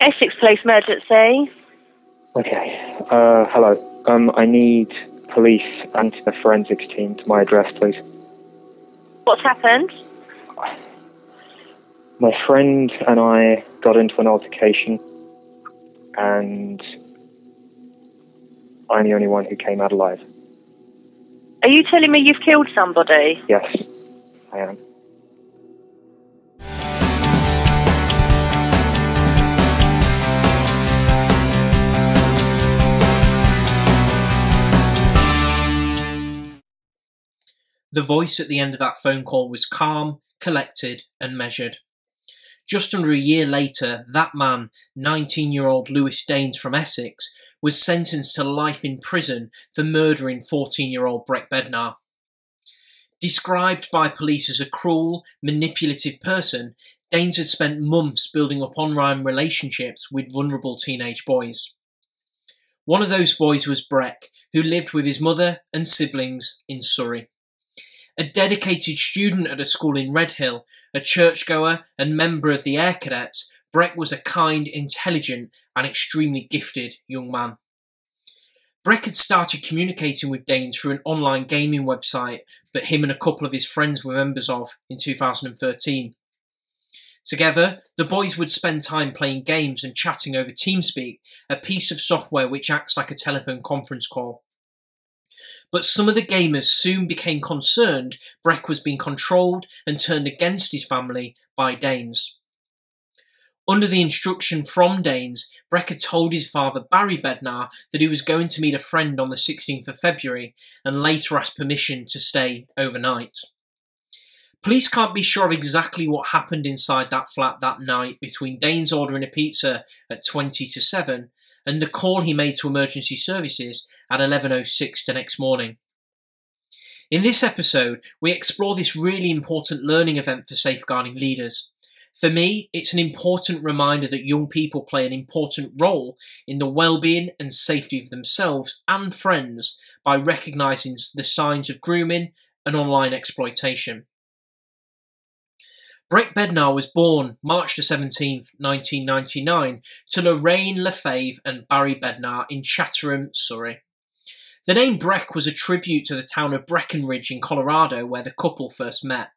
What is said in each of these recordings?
Essex Police Emergency. Okay. Hello. I need police and a forensics team to my address, please. What's happened? My friend and I got into an altercation, and I'm the only one who came out alive. Are you telling me you've killed somebody? Yes, I am. The voice at the end of that phone call was calm, collected and measured. Just under a year later, that man, 19-year-old Lewis Daynes from Essex, was sentenced to life in prison for murdering 14-year-old Breck Bednar. Described by police as a cruel, manipulative person, Daynes had spent months building up online relationships with vulnerable teenage boys. One of those boys was Breck, who lived with his mother and siblings in Surrey. A dedicated student at a school in Redhill, a churchgoer and member of the Air Cadets, Breck was a kind, intelligent and extremely gifted young man. Breck had started communicating with Daynes through an online gaming website that him and a couple of his friends were members of in 2013. Together, the boys would spend time playing games and chatting over TeamSpeak, a piece of software which acts like a telephone conference call. But some of the gamers soon became concerned Breck was being controlled and turned against his family by Daynes. Under the instruction from Daynes, Breck had told his father Breck Bednar that he was going to meet a friend on the 16th of February and later asked permission to stay overnight. Police can't be sure of exactly what happened inside that flat that night between Daynes ordering a pizza at 20 to 7 and the call he made to emergency services at 11:06 the next morning. In this episode, we explore this really important learning event for safeguarding leaders. For me, it's an important reminder that young people play an important role in the well-being and safety of themselves and friends by recognising the signs of grooming and online exploitation. Breck Bednar was born March 17, 1999, to Lorin LaFave and Breck Bednar in Chatham, Surrey. The name Breck was a tribute to the town of Breckenridge in Colorado, where the couple first met.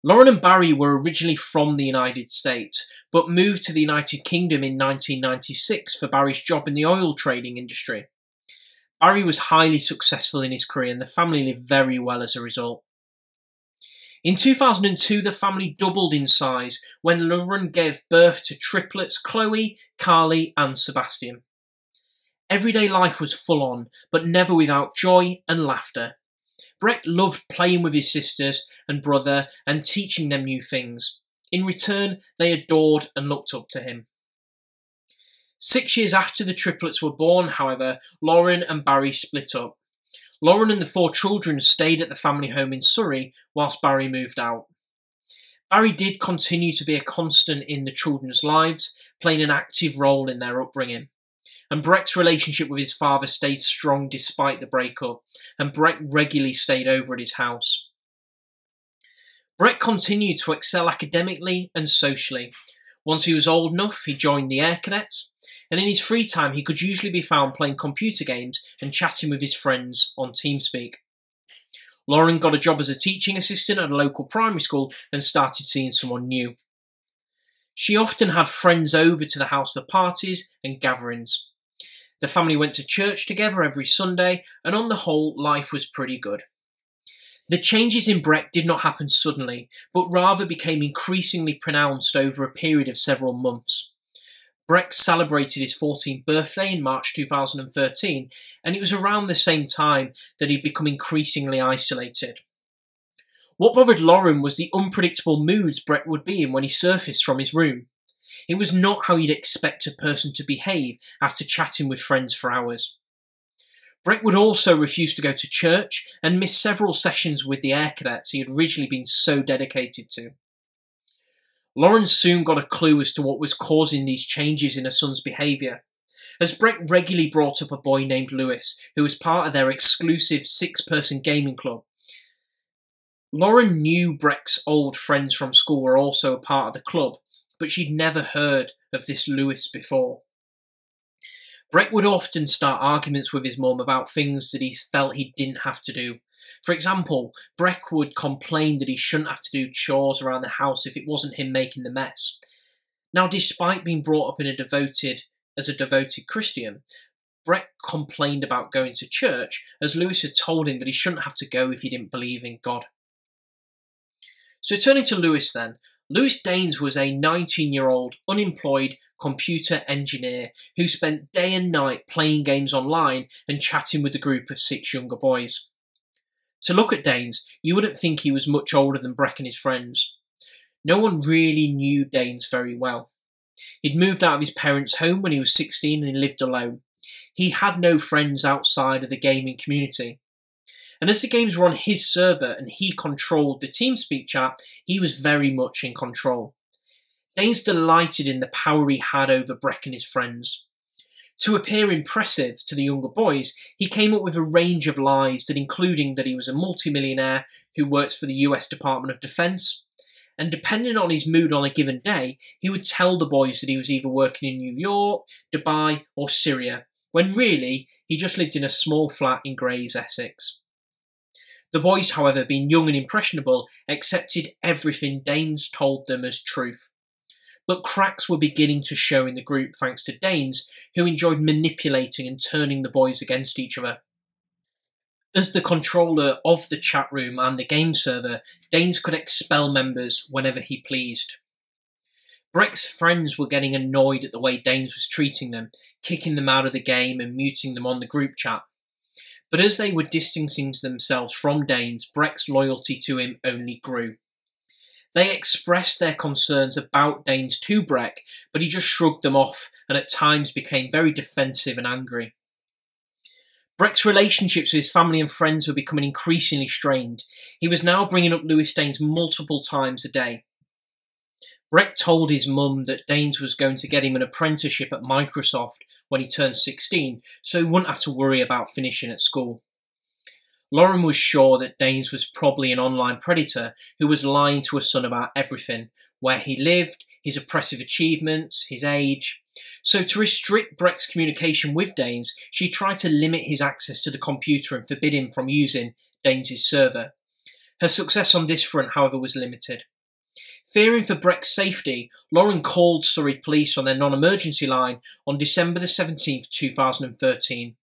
Lorin and Barry were originally from the United States, but moved to the United Kingdom in 1996 for Barry's job in the oil trading industry. Barry was highly successful in his career and the family lived very well as a result. In 2002, the family doubled in size when Lorin gave birth to triplets Chloe, Carly and Sebastian. Everyday life was full on, but never without joy and laughter. Breck loved playing with his sisters and brother and teaching them new things. In return, they adored and looked up to him. 6 years after the triplets were born, however, Lorin and Barry split up. Lorin and the 4 children stayed at the family home in Surrey whilst Barry moved out. Barry did continue to be a constant in the children's lives, playing an active role in their upbringing. And Breck's relationship with his father stayed strong despite the breakup, and Breck regularly stayed over at his house. Breck continued to excel academically and socially. Once he was old enough, he joined the Air Cadets, and in his free time he could usually be found playing computer games and chatting with his friends on TeamSpeak. Lorin got a job as a teaching assistant at a local primary school and started seeing someone new. She often had friends over to the house for parties and gatherings. The family went to church together every Sunday, and on the whole, life was pretty good. The changes in Breck did not happen suddenly, but rather became increasingly pronounced over a period of several months. Breck celebrated his 14th birthday in March 2013, and it was around the same time that he'd become increasingly isolated. What bothered Lorin was the unpredictable moods Breck would be in when he surfaced from his room. It was not how you'd expect a person to behave after chatting with friends for hours. Breck would also refuse to go to church and miss several sessions with the Air Cadets he had originally been so dedicated to. Lorin soon got a clue as to what was causing these changes in her son's behaviour, as Breck regularly brought up a boy named Lewis, who was part of their exclusive 6-person gaming club. Lorin knew Breck's old friends from school were also a part of the club, but she'd never heard of this Lewis before. Breck would often start arguments with his mum about things that he felt he didn't have to do. For example, Breck would complain that he shouldn't have to do chores around the house if it wasn't him making the mess. Now, despite being brought up as a devoted Christian, Breck complained about going to church, as Lewis had told him that he shouldn't have to go if he didn't believe in God. So turning to Lewis then, Lewis Daynes was a 19-year-old unemployed computer engineer who spent day and night playing games online and chatting with a group of 6 younger boys. To look at Daynes, you wouldn't think he was much older than Breck and his friends. No one really knew Daynes very well. He'd moved out of his parents' home when he was 16 and he lived alone. He had no friends outside of the gaming community. And as the games were on his server and he controlled the TeamSpeak chat, he was very much in control. Daynes delighted in the power he had over Breck and his friends. To appear impressive to the younger boys, he came up with a range of lies, including that he was a multimillionaire who worked for the US Department of Defense. And depending on his mood on a given day, he would tell the boys that he was either working in New York, Dubai or Syria, when really he just lived in a small flat in Grays, Essex. The boys, however, being young and impressionable, accepted everything Daynes told them as truth. But cracks were beginning to show in the group thanks to Daynes, who enjoyed manipulating and turning the boys against each other. As the controller of the chat room and the game server, Daynes could expel members whenever he pleased. Breck's friends were getting annoyed at the way Daynes was treating them, kicking them out of the game and muting them on the group chat. But as they were distancing themselves from Daynes, Breck's loyalty to him only grew. They expressed their concerns about Daynes to Breck, but he just shrugged them off and at times became very defensive and angry. Breck's relationships with his family and friends were becoming increasingly strained. He was now bringing up Lewis Daynes multiple times a day. Breck told his mum that Daynes was going to get him an apprenticeship at Microsoft when he turned 16, so he wouldn't have to worry about finishing at school. Lorin was sure that Daynes was probably an online predator who was lying to her son about everything, where he lived, his oppressive achievements, his age. So to restrict Breck's communication with Daynes, she tried to limit his access to the computer and forbid him from using Daynes' server. Her success on this front, however, was limited. Fearing for Breck's safety, Lorin called Surrey Police on their non-emergency line on December the 17th, 2013.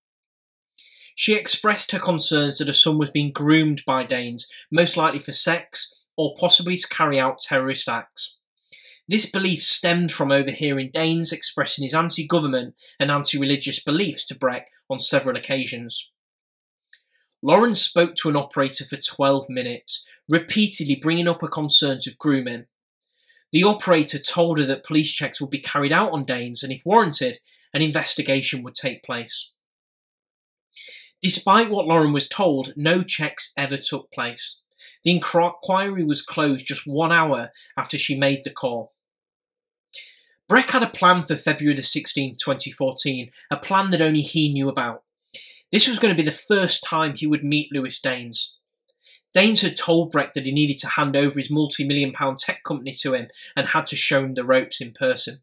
She expressed her concerns that her son was being groomed by Daynes, most likely for sex or possibly to carry out terrorist acts. This belief stemmed from overhearing Daynes expressing his anti-government and anti-religious beliefs to Breck on several occasions. Lorin spoke to an operator for 12 minutes, repeatedly bringing up her concerns with grooming. The operator told her that police checks would be carried out on Daynes and if warranted, an investigation would take place. Despite what Lorin was told, no checks ever took place. The inquiry was closed just 1 hour after she made the call. Breck had a plan for February the 16th, 2014, a plan that only he knew about. This was going to be the first time he would meet Lewis Daynes. Daynes had told Breck that he needed to hand over his multi-million-pound tech company to him and had to show him the ropes in person.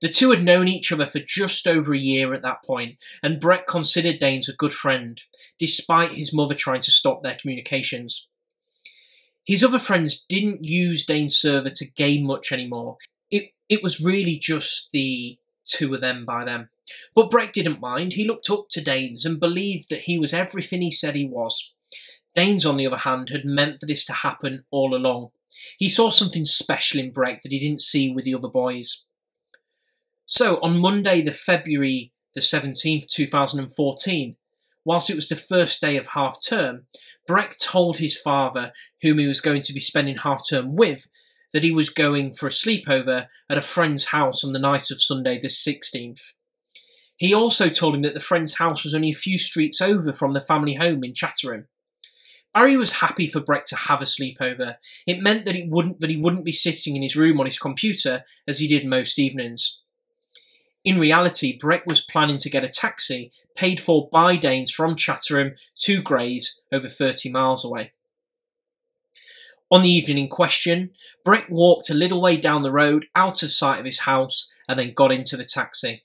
The two had known each other for just over a year at that point, and Breck considered Daynes a good friend, despite his mother trying to stop their communications. His other friends didn't use Daynes' server to game much anymore. It was really just the two of them by then. But Breck didn't mind. He looked up to Daynes and believed that he was everything he said he was. Daynes, on the other hand, had meant for this to happen all along. He saw something special in Breck that he didn't see with the other boys. So, on Monday, February the 17th, 2014, whilst it was the first day of half-term, Breck told his father, whom he was going to be spending half-term with, that he was going for a sleepover at a friend's house on the night of Sunday the 16th. He also told him that the friend's house was only a few streets over from the family home in Chatham. Barry was happy for Breck to have a sleepover. It meant that he wouldn't be sitting in his room on his computer as he did most evenings. In reality, Breck was planning to get a taxi paid for by Daynes from Chatham to Grays, over 30 miles away. On the evening in question, Breck walked a little way down the road out of sight of his house and then got into the taxi.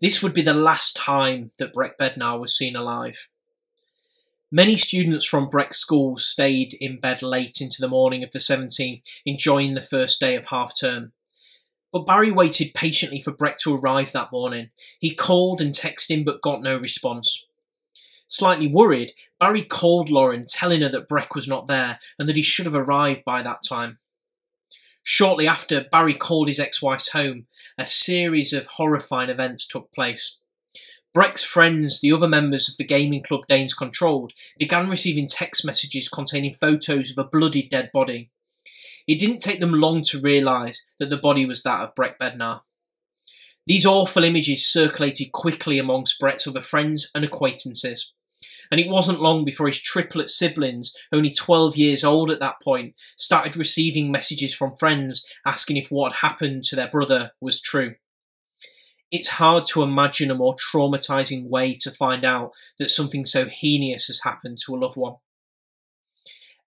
This would be the last time that Breck Bednar was seen alive. Many students from Breck School stayed in bed late into the morning of the 17th, enjoying the first day of half-term. But Barry waited patiently for Breck to arrive that morning. He called and texted him but got no response. Slightly worried, Barry called Lorin, telling her that Breck was not there and that he should have arrived by that time. Shortly after, Barry called his ex-wife's home. A series of horrifying events took place. Breck's friends, the other members of the gaming club Daynes controlled, began receiving text messages containing photos of a bloody dead body. It didn't take them long to realise that the body was that of Breck Bednar. These awful images circulated quickly amongst Breck's other friends and acquaintances. And it wasn't long before his triplet siblings, only 12 years old at that point, started receiving messages from friends asking if what had happened to their brother was true. It's hard to imagine a more traumatising way to find out that something so heinous has happened to a loved one.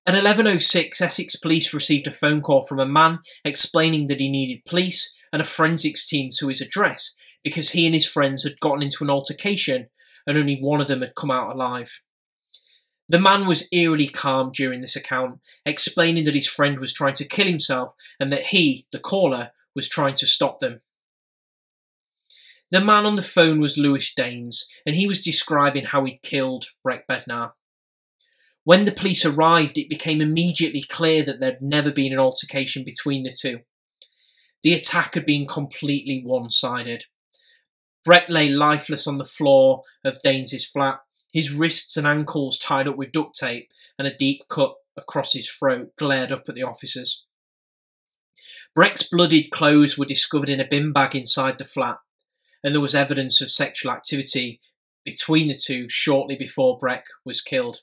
At 11:06, Essex police received a phone call from a man explaining that he needed police and a forensics team to his address because he and his friends had gotten into an altercation and only one of them had come out alive. The man was eerily calm during this account, explaining that his friend was trying to kill himself and that he, the caller, was trying to stop them. The man on the phone was Lewis Daynes, and he was describing how he'd killed Breck Bednar. When the police arrived, it became immediately clear that there had never been an altercation between the two. The attack had been completely one-sided. Breck lay lifeless on the floor of Daynes' flat, his wrists and ankles tied up with duct tape, and a deep cut across his throat glared up at the officers. Breck's bloodied clothes were discovered in a bin bag inside the flat, and there was evidence of sexual activity between the two shortly before Breck was killed.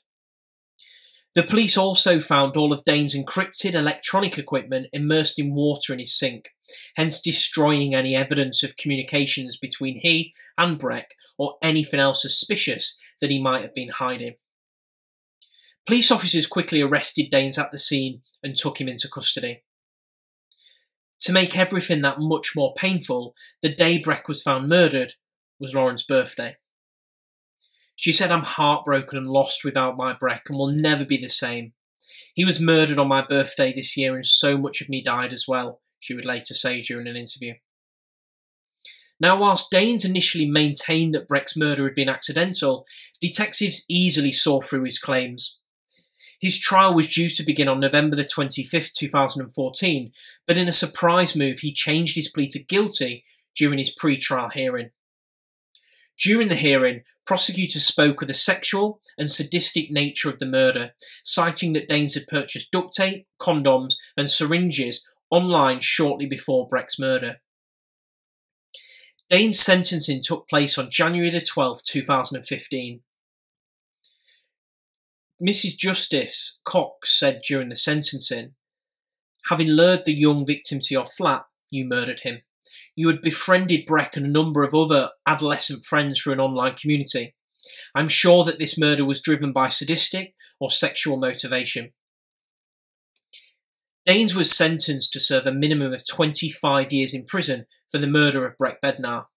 The police also found all of Daynes' encrypted electronic equipment immersed in water in his sink, hence destroying any evidence of communications between he and Breck or anything else suspicious that he might have been hiding. Police officers quickly arrested Daynes at the scene and took him into custody. To make everything that much more painful, the day Breck was found murdered was Lorin's birthday. She said, "I'm heartbroken and lost without my Breck and will never be the same. He was murdered on my birthday this year and so much of me died as well," she would later say during an interview. Now, whilst Daynes initially maintained that Breck's murder had been accidental, detectives easily saw through his claims. His trial was due to begin on November the 25th, 2014, but in a surprise move, he changed his plea to guilty during his pre-trial hearing. During the hearing, prosecutors spoke of the sexual and sadistic nature of the murder, citing that Daynes had purchased duct tape, condoms and syringes online shortly before Breck's murder. Daynes' sentencing took place on January the 12th, 2015. Mrs. Justice Cox said during the sentencing, "Having lured the young victim to your flat, you murdered him. You had befriended Breck and a number of other adolescent friends through an online community. I'm sure that this murder was driven by sadistic or sexual motivation." Daynes was sentenced to serve a minimum of 25 years in prison for the murder of Breck Bednar.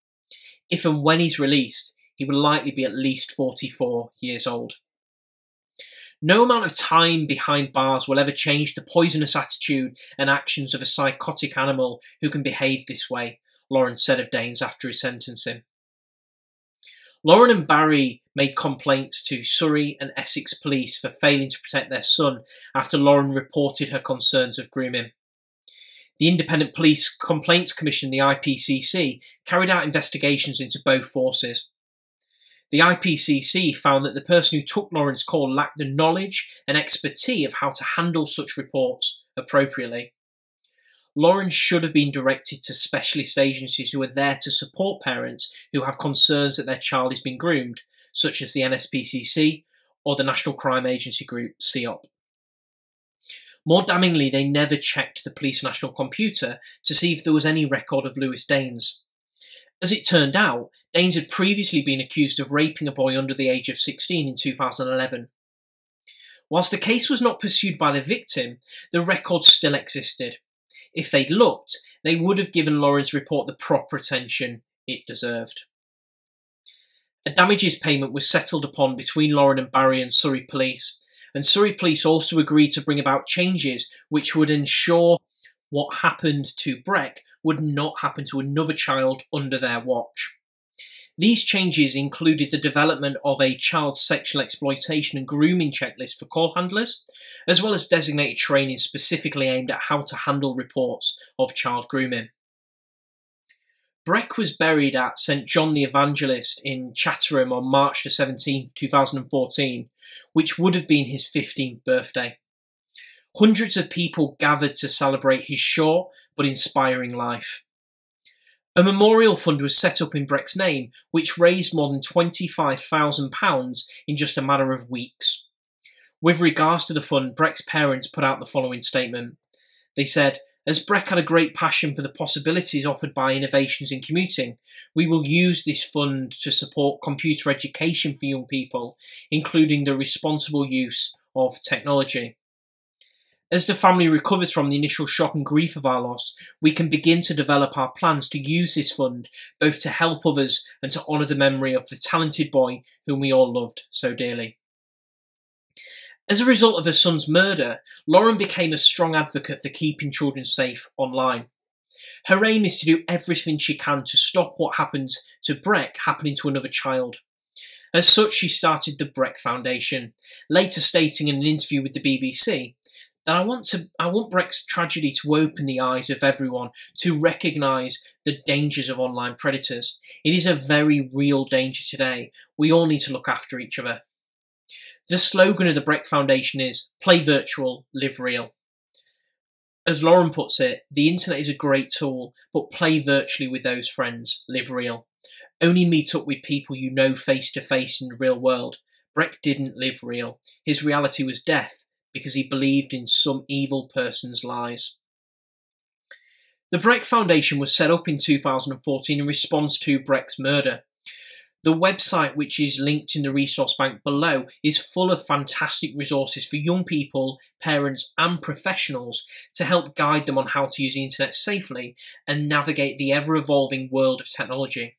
If and when he's released, he will likely be at least 44 years old. No amount of time behind bars will ever change the poisonous attitude and actions of a psychotic animal who can behave this way, Lorin said of Daynes after his sentencing. Lorin and Barry made complaints to Surrey and Essex police for failing to protect their son after Lorin reported her concerns of grooming. The Independent Police Complaints Commission, the IPCC, carried out investigations into both forces. The IPCC found that the person who took Lorin's call lacked the knowledge and expertise of how to handle such reports appropriately. Lorin should have been directed to specialist agencies who are there to support parents who have concerns that their child is being groomed, such as the NSPCC or the National Crime Agency Group, CEOP. More damningly, they never checked the police national computer to see if there was any record of Lewis Daynes. As it turned out, Daynes had previously been accused of raping a boy under the age of 16 in 2011. Whilst the case was not pursued by the victim, the record still existed. If they'd looked, they would have given Lorin's report the proper attention it deserved. A damages payment was settled upon between Lorin and Barry and Surrey Police, and Surrey Police also agreed to bring about changes which would ensure what happened to Breck would not happen to another child under their watch. These changes included the development of a child sexual exploitation and grooming checklist for call handlers, as well as designated training specifically aimed at how to handle reports of child grooming. Breck was buried at St John the Evangelist in Chatterham on March 17, 2014, which would have been his 15th birthday. Hundreds of people gathered to celebrate his short but inspiring life. A memorial fund was set up in Breck's name, which raised more than £25,000 in just a matter of weeks. With regards to the fund, Breck's parents put out the following statement. They said, "As Breck had a great passion for the possibilities offered by innovations in commuting, we will use this fund to support computer education for young people, including the responsible use of technology. As the family recovers from the initial shock and grief of our loss, we can begin to develop our plans to use this fund both to help others and to honour the memory of the talented boy whom we all loved so dearly." As a result of her son's murder, Lorin became a strong advocate for keeping children safe online. Her aim is to do everything she can to stop what happens to Breck happening to another child. As such, she started the Breck Foundation, later stating in an interview with the BBC that I want Breck's tragedy to open the eyes of everyone to recognise the dangers of online predators. It is a very real danger today. We all need to look after each other. The slogan of the Breck Foundation is, "Play virtual, live real." As Lorin puts it, the internet is a great tool, but play virtually with those friends, live real. Only meet up with people you know face to face in the real world. Breck didn't live real. His reality was death, because he believed in some evil person's lies. The Breck Foundation was set up in 2014 in response to Breck's murder. The website, which is linked in the resource bank below, is full of fantastic resources for young people, parents and professionals to help guide them on how to use the internet safely and navigate the ever-evolving world of technology.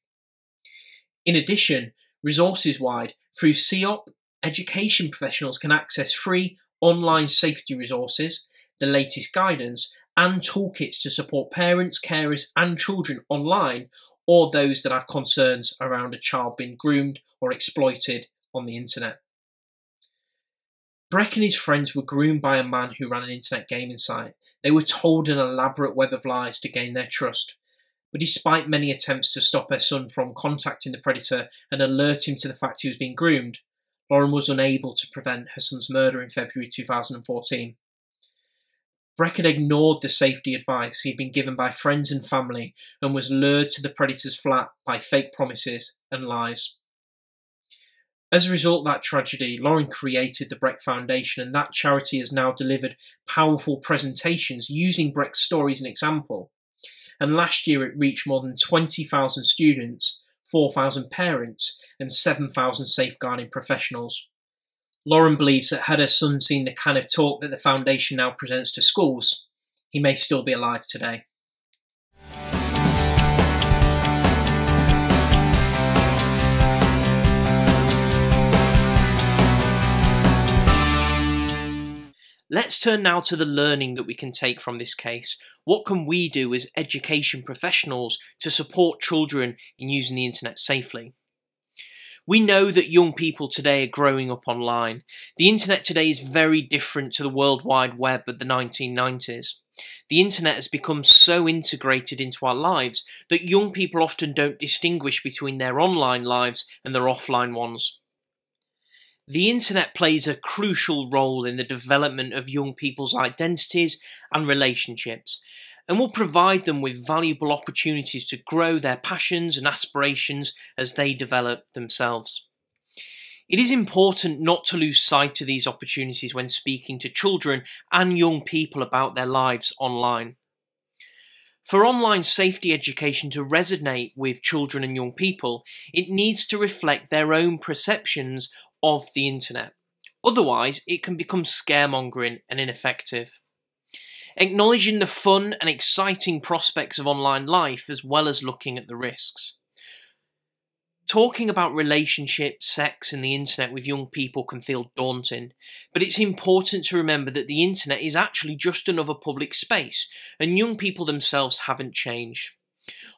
In addition, resources-wide, through CEOP, education professionals can access free online safety resources, the latest guidance, and toolkits to support parents, carers and children online, or those that have concerns around a child being groomed or exploited on the internet. Breck and his friends were groomed by a man who ran an internet gaming site. They were told an elaborate web of lies to gain their trust. But despite many attempts to stop her son from contacting the predator and alert him to the fact he was being groomed, Lorin was unable to prevent her son's murder in February 2014. Breck had ignored the safety advice he'd been given by friends and family and was lured to the predator's flat by fake promises and lies. As a result of that tragedy, Lorin created the Breck Foundation, and that charity has now delivered powerful presentations using Breck's story as an example. And last year it reached more than 20,000 students, 4,000 parents and 7,000 safeguarding professionals. Lorin believes that had her son seen the kind of talk that the foundation now presents to schools, he may still be alive today. Let's turn now to the learning that we can take from this case. What can we do as education professionals to support children in using the internet safely? We know that young people today are growing up online. The internet today is very different to the World Wide Web of the 1990s. The internet has become so integrated into our lives that young people often don't distinguish between their online lives and their offline ones. The internet plays a crucial role in the development of young people's identities and relationships, and will provide them with valuable opportunities to grow their passions and aspirations as they develop themselves. It is important not to lose sight of these opportunities when speaking to children and young people about their lives online. For online safety education to resonate with children and young people, it needs to reflect their own perceptions of the internet. Otherwise, it can become scaremongering and ineffective. Acknowledging the fun and exciting prospects of online life as well as looking at the risks. Talking about relationships, sex and the internet with young people can feel daunting, but it's important to remember that the internet is actually just another public space, and young people themselves haven't changed.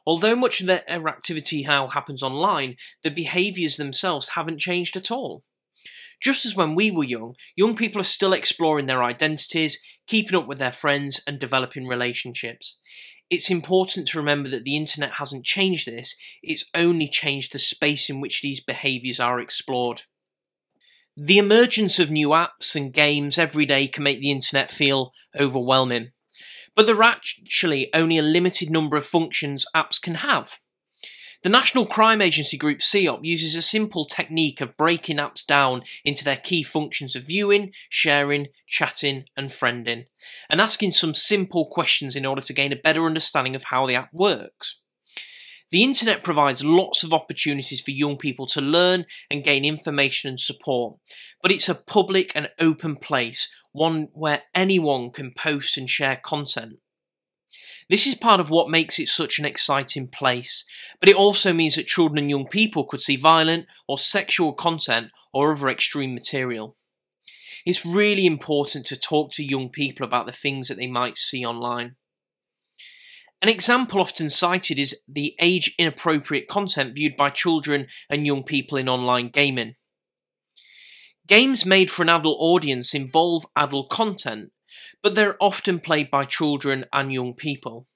Although much of their activity now happens online, the behaviours themselves haven't changed at all. Just as when we were young people are still exploring their identities, keeping up with their friends and developing relationships. It's important to remember that the internet hasn't changed this, it's only changed the space in which these behaviours are explored. The emergence of new apps and games every day can make the internet feel overwhelming, but there are actually only a limited number of functions apps can have. The National Crime Agency group CEOP uses a simple technique of breaking apps down into their key functions of viewing, sharing, chatting and friending, and asking some simple questions in order to gain a better understanding of how the app works. The internet provides lots of opportunities for young people to learn and gain information and support, but it's a public and open place, one where anyone can post and share content. This is part of what makes it such an exciting place, but it also means that children and young people could see violent or sexual content or other extreme material. It's really important to talk to young people about the things that they might see online. An example often cited is the age-inappropriate content viewed by children and young people in online gaming. Games made for an adult audience involve adult content, but they're often played by children and young people.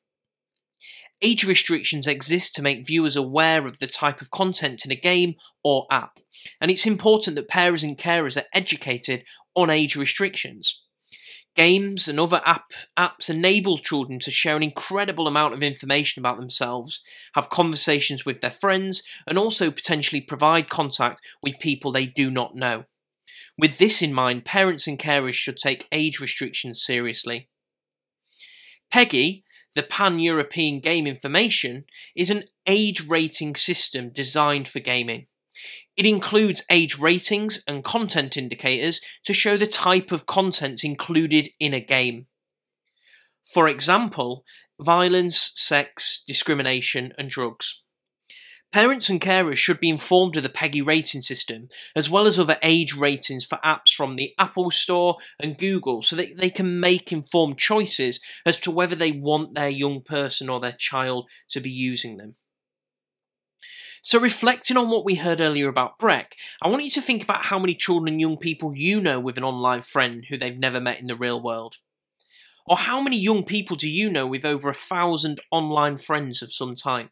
Age restrictions exist to make viewers aware of the type of content in a game or app, and it's important that parents and carers are educated on age restrictions. Games and other apps enable children to share an incredible amount of information about themselves, have conversations with their friends, and also potentially provide contact with people they do not know. With this in mind, parents and carers should take age restrictions seriously. PEGI, the Pan-European Game Information, is an age rating system designed for gaming. It includes age ratings and content indicators to show the type of content included in a game. For example, violence, sex, discrimination and drugs. Parents and carers should be informed of the PEGI rating system, as well as other age ratings for apps from the Apple Store and Google, so that they can make informed choices as to whether they want their young person or their child to be using them. So reflecting on what we heard earlier about Breck, I want you to think about how many children and young people you know with an online friend who they've never met in the real world. Or how many young people do you know with over 1,000 online friends of some type?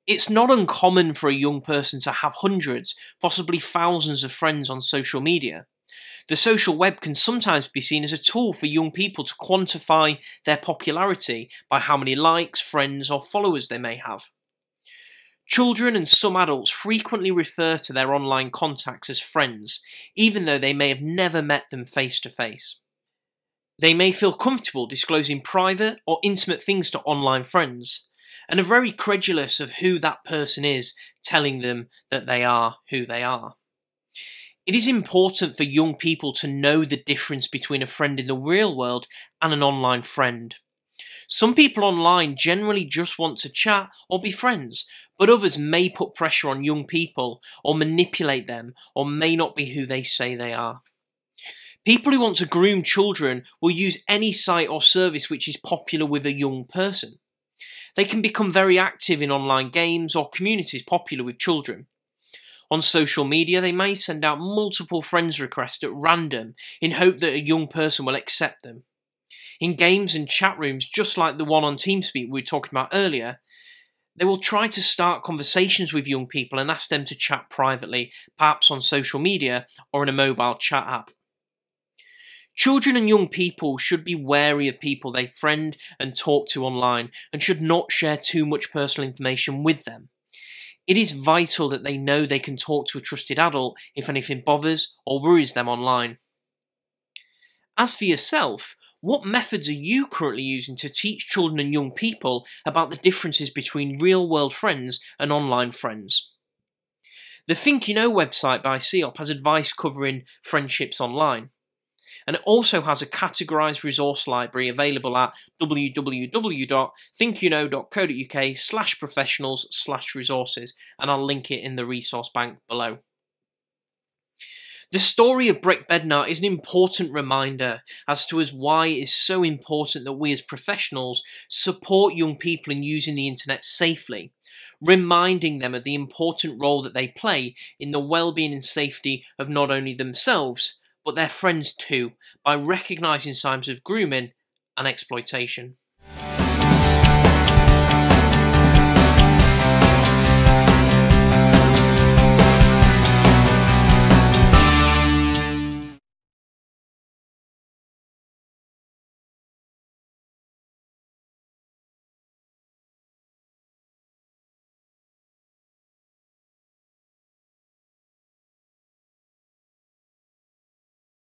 It's not uncommon for a young person to have hundreds, possibly thousands of friends on social media. The social web can sometimes be seen as a tool for young people to quantify their popularity by how many likes, friends or followers they may have. Children and some adults frequently refer to their online contacts as friends, even though they may have never met them face to face. They may feel comfortable disclosing private or intimate things to online friends, and are very credulous of who that person is telling them that they are who they are. It is important for young people to know the difference between a friend in the real world and an online friend. Some people online generally just want to chat or be friends, but others may put pressure on young people or manipulate them or may not be who they say they are. People who want to groom children will use any site or service which is popular with a young person. They can become very active in online games or communities popular with children. On social media, they may send out multiple friends requests at random in hope that a young person will accept them. In games and chat rooms, just like the one on TeamSpeak we were talking about earlier, they will try to start conversations with young people and ask them to chat privately, perhaps on social media or in a mobile chat app. Children and young people should be wary of people they friend and talk to online and should not share too much personal information with them. It is vital that they know they can talk to a trusted adult if anything bothers or worries them online. As for yourself, what methods are you currently using to teach children and young people about the differences between real-world friends and online friends? The Think You Know website by CEOP has advice covering friendships online. And it also has a categorised resource library available at www.thinkyouknow.co.uk/professionals/resources, and I'll link it in the resource bank below. The story of Breck Bednar is an important reminder as to why it is so important that we as professionals support young people in using the internet safely, reminding them of the important role that they play in the well-being and safety of not only themselves, but their friends too, by recognising signs of grooming and exploitation.